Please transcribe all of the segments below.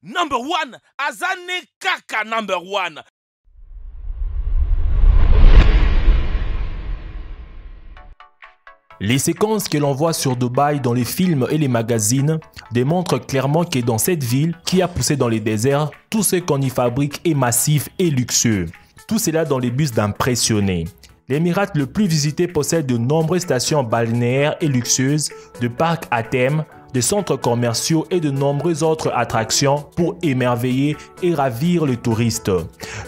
number one, Azane Kaka number one. Les séquences que l'on voit sur Dubaï dans les films et les magazines démontrent clairement que dans cette ville qui a poussé dans les déserts, tout ce qu'on y fabrique est massif et luxueux. Tout cela dans les buts d'impressionner. L'émirat le plus visité possède de nombreuses stations balnéaires et luxueuses, de parcs à thème, de centres commerciaux et de nombreuses autres attractions pour émerveiller et ravir les touristes.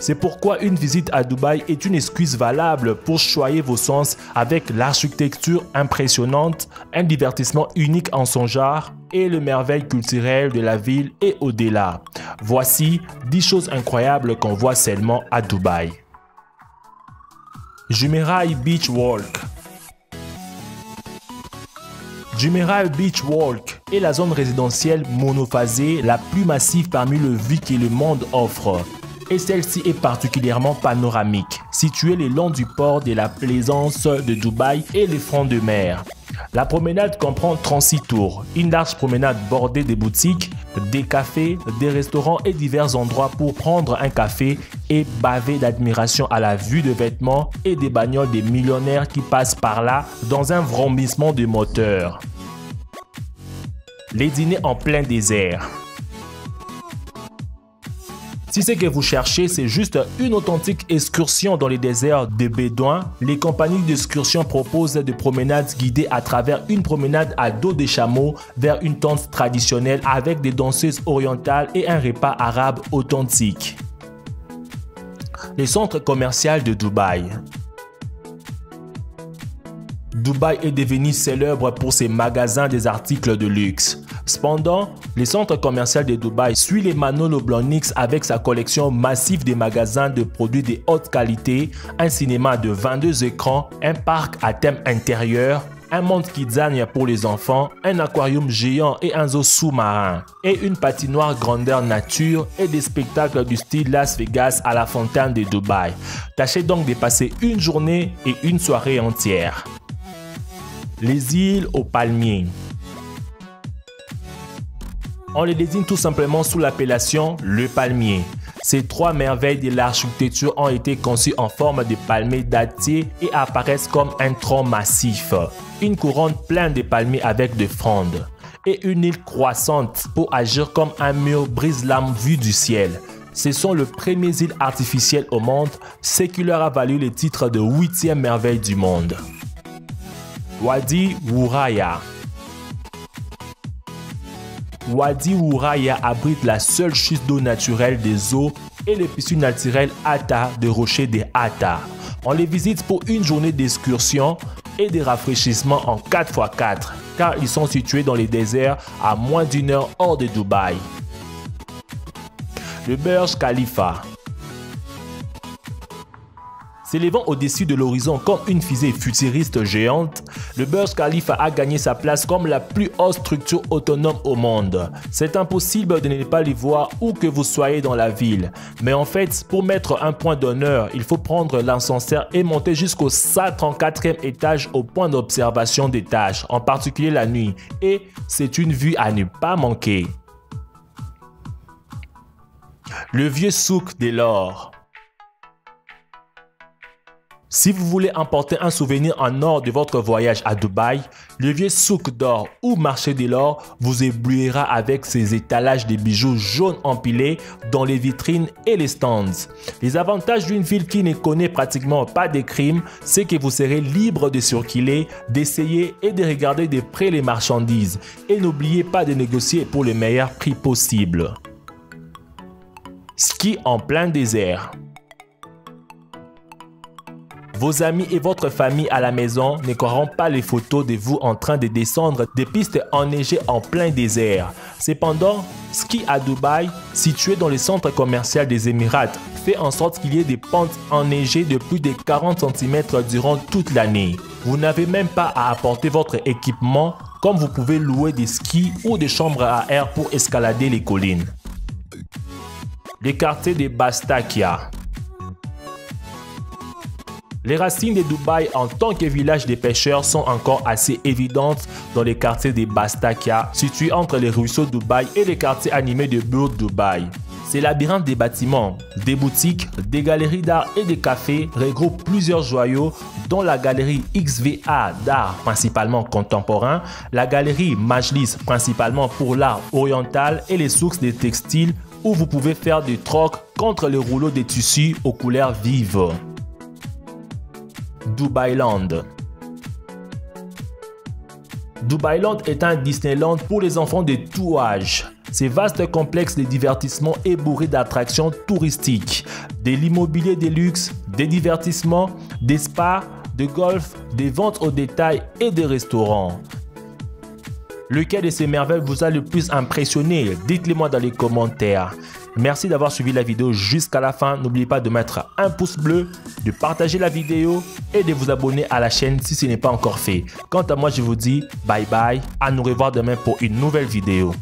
C'est pourquoi une visite à Dubaï est une excuse valable pour choyer vos sens avec l'architecture impressionnante, un divertissement unique en son genre et le merveille culturel de la ville et au-delà. Voici 10 choses incroyables qu'on voit seulement à Dubaï. Jumeirah Beach Walk. Jumeirah Beach Walk est la zone résidentielle monophasée la plus massive parmi les vues que le monde offre. Et celle-ci est particulièrement panoramique, située le long du port de la Plaisance de Dubaï et les fronts de mer. La promenade comprend 36 tours, une large promenade bordée de boutiques, des cafés, des restaurants et divers endroits pour prendre un café et baver d'admiration à la vue de vêtements et des bagnoles des millionnaires qui passent par là dans un vrombissement de moteurs. Les dîners en plein désert. Si ce que vous cherchez, c'est juste une authentique excursion dans les déserts des Bédouins, les compagnies d'excursion proposent des promenades guidées à travers une promenade à dos des chameaux vers une tente traditionnelle avec des danseuses orientales et un repas arabe authentique. Le centre commercial de Dubaï. Dubaï est devenu célèbre pour ses magasins des articles de luxe. Cependant, le centre commercial de Dubaï suit les Manolo Blahniks avec sa collection massive de magasins de produits de haute qualité, un cinéma de 22 écrans, un parc à thème intérieur, un monde Kidzania pour les enfants, un aquarium géant et un zoo sous-marin, et une patinoire grandeur nature et des spectacles du style Las Vegas à la fontaine de Dubaï. Tâchez donc de passer une journée et une soirée entière. Les îles aux palmiers. On les désigne tout simplement sous l'appellation le palmier. Ces trois merveilles de l'architecture ont été conçues en forme de palmiers dattiers et apparaissent comme un tronc massif, une couronne pleine de palmiers avec des frondes, et une île croissante pour agir comme un mur brise-lames vu du ciel. Ce sont les premières îles artificielles au monde, ce qui leur a valu le titre de 8e merveille du monde. Wadi Wouraya. Wadi Wouraya abrite la seule chute d'eau naturelle des eaux et les piscines naturelles Hatta de rochers des Hatta. On les visite pour une journée d'excursion et de rafraîchissement en 4x4 car ils sont situés dans les déserts à moins d'1 heure hors de Dubaï. Le Burj Khalifa. S'élevant au-dessus de l'horizon comme une fusée futuriste géante, le Burj Khalifa a gagné sa place comme la plus haute structure autonome au monde. C'est impossible de ne pas les voir où que vous soyez dans la ville. Mais en fait, pour mettre un point d'honneur, il faut prendre l'ascenseur et monter jusqu'au 134e étage au point d'observation des tâches, en particulier la nuit. Et c'est une vue à ne pas manquer. Le vieux souk de l'or. Si vous voulez emporter un souvenir en or de votre voyage à Dubaï, le vieux souk d'or ou marché de l'or vous éblouira avec ses étalages de bijoux jaunes empilés dans les vitrines et les stands. Les avantages d'une ville qui ne connaît pratiquement pas de crimes, c'est que vous serez libre de circuler, d'essayer et de regarder de près les marchandises. Et n'oubliez pas de négocier pour le meilleur prix possible. Ski en plein désert. Vos amis et votre famille à la maison ne croiront pas les photos de vous en train de descendre des pistes enneigées en plein désert. Cependant, Ski à Dubaï, situé dans le centre commercial des Émirats, fait en sorte qu'il y ait des pentes enneigées de plus de 40 cm durant toute l'année. Vous n'avez même pas à apporter votre équipement, comme vous pouvez louer des skis ou des chambres à air pour escalader les collines. Les quartiers de Bastakia. Les racines de Dubaï en tant que village des pêcheurs sont encore assez évidentes dans les quartiers de Bastakia, situés entre les ruisseaux Dubaï et les quartiers animés de Burj Dubaï. Ces labyrinthes des bâtiments, des boutiques, des galeries d'art et des cafés regroupent plusieurs joyaux dont la galerie XVA d'art principalement contemporain, la galerie Majlis principalement pour l'art oriental et les sources des textiles où vous pouvez faire des trocs contre les rouleaux de tissus aux couleurs vives. Dubailand. Dubailand est un Disneyland pour les enfants de tout âge. Ce vaste complexe de divertissement est bourré d'attractions touristiques, de l'immobilier de luxe, des divertissements, des spas, de golf, des ventes au détail et des restaurants. Lequel de ces merveilles vous a le plus impressionné? Dites-le moi dans les commentaires. Merci d'avoir suivi la vidéo jusqu'à la fin. N'oubliez pas de mettre un pouce bleu, de partager la vidéo et de vous abonner à la chaîne si ce n'est pas encore fait. Quant à moi, je vous dis bye bye, à nous revoir demain pour une nouvelle vidéo.